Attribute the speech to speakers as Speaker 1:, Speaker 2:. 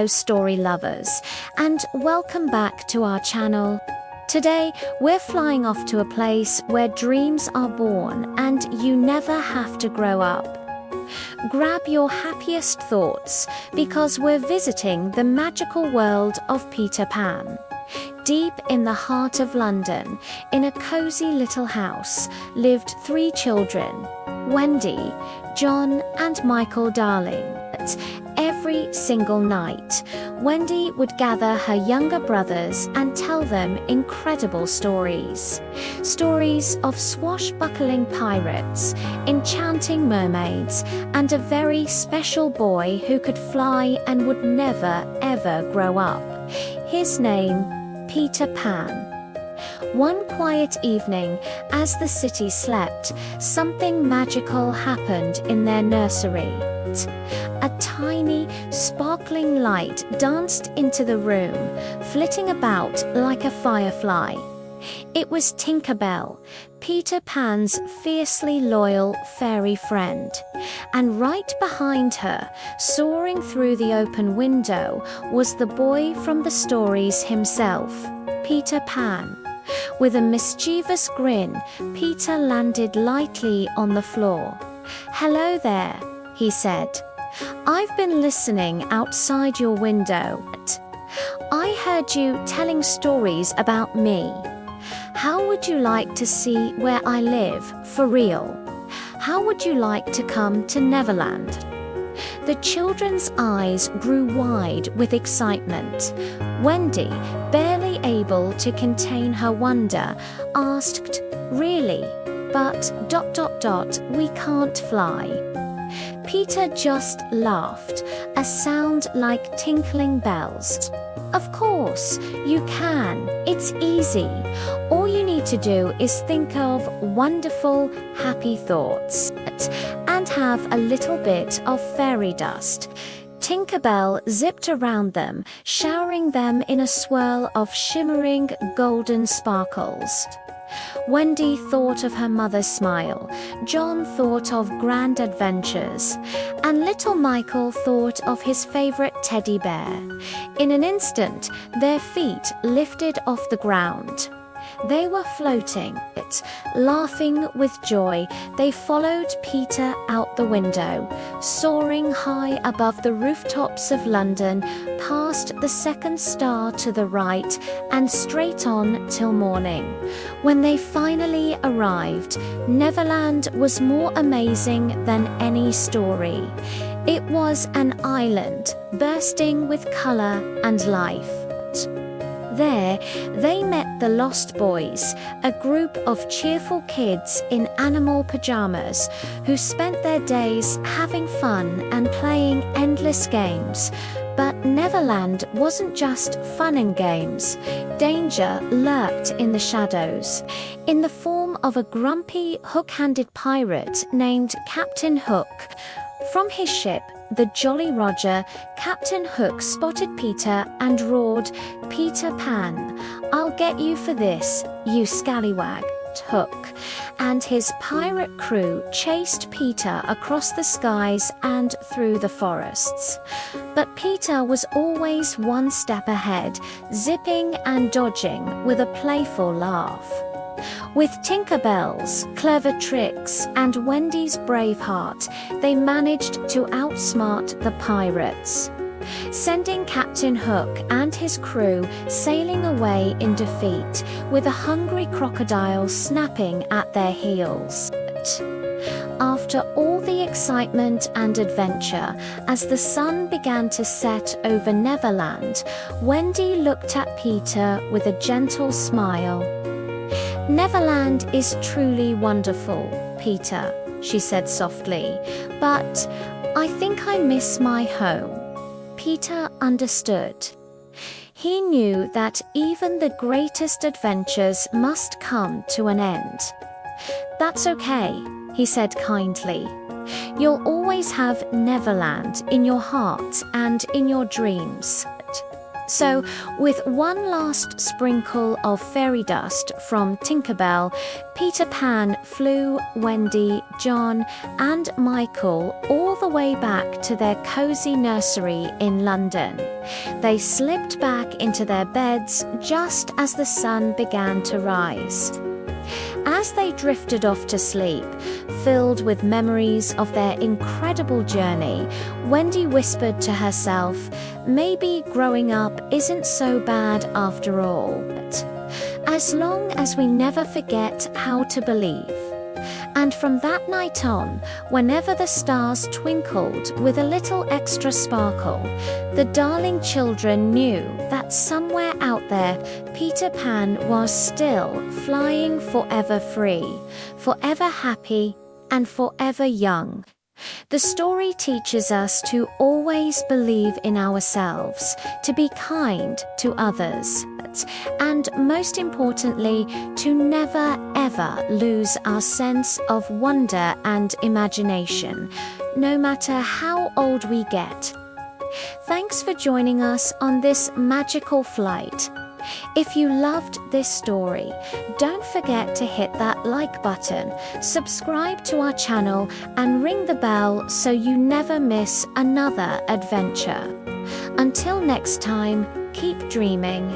Speaker 1: story lovers, and welcome back to our channel. Today, we're flying off to a place where dreams are born and you never have to grow up. Grab your happiest thoughts because we're visiting the magical world of Peter Pan. Deep in the heart of London, in a cozy little house, lived 3 children, Wendy, John and Michael Darling. Every single night, Wendy would gather her younger brothers and tell them incredible stories. Stories of swashbuckling pirates, enchanting mermaids, and a very special boy who could fly and would never ever grow up. His name, Peter Pan. One quiet evening, as the city slept, something magical happened in their nursery. A tiny, sparkling light danced into the room, flitting about like a firefly. It was Tinker Bell, Peter Pan's fiercely loyal fairy friend. And right behind her, soaring through the open window, was the boy from the stories himself, Peter Pan. With a mischievous grin, Peter landed lightly on the floor. "Hello there," he said. "I've been listening outside your window. I heard you telling stories about me. How would you like to see where I live, for real? How would you like to come to Neverland?" The children's eyes grew wide with excitement. Wendy, barely able to contain her wonder, asked, "Really? But ... we can't fly." Peter just laughed, a sound like tinkling bells. "Of course, you can. It's easy. All you need to do is think of wonderful, happy thoughts and have a little bit of fairy dust." Tinker Bell zipped around them, showering them in a swirl of shimmering golden sparkles. Wendy thought of her mother's smile, John thought of grand adventures, and little Michael thought of his favorite teddy bear. In an instant, their feet lifted off the ground. They were floating, laughing with joy. They followed Peter out the window, soaring high above the rooftops of London, past the second star to the right, and straight on till morning. When they finally arrived, Neverland was more amazing than any story. It was an island bursting with color and life. There, they met the Lost Boys, a group of cheerful kids in animal pajamas who spent their days having fun and playing endless games. But Neverland wasn't just fun and games. Danger lurked in the shadows, in the form of a grumpy, hook-handed pirate named Captain Hook. From his ship, the Jolly Roger, Captain Hook spotted Peter and roared, "Peter Pan, I'll get you for this, you scallywag." Hook and his pirate crew chased Peter across the skies and through the forests. But Peter was always one step ahead, zipping and dodging with a playful laugh. With Tinker Bell's clever tricks and Wendy's brave heart, they managed to outsmart the pirates, sending Captain Hook and his crew sailing away in defeat, with a hungry crocodile snapping at their heels. After all the excitement and adventure, as the sun began to set over Neverland, Wendy looked at Peter with a gentle smile. "Neverland is truly wonderful, Peter," she said softly, "but I think I miss my home." Peter understood. He knew that even the greatest adventures must come to an end. "That's okay," he said kindly. "You'll always have Neverland in your heart and in your dreams." So, with one last sprinkle of fairy dust from Tinkerbell, Peter Pan flew Wendy, John, and Michael all the way back to their cozy nursery in London. They slipped back into their beds just as the sun began to rise. As they drifted off to sleep, filled with memories of their incredible journey, Wendy whispered to herself, maybe growing up isn't so bad after all, but as long as we never forget how to believe. And from that night on, whenever the stars twinkled with a little extra sparkle, the darling children knew that somewhere out there, Peter Pan was still flying forever free, forever happy, and forever young. The story teaches us to always believe in ourselves, to be kind to others, and most importantly, to never ever lose our sense of wonder and imagination, no matter how old we get. Thanks for joining us on this magical flight. If you loved this story, don't forget to hit that like button, subscribe to our channel, and ring the bell so you never miss another adventure. Until next time, keep dreaming.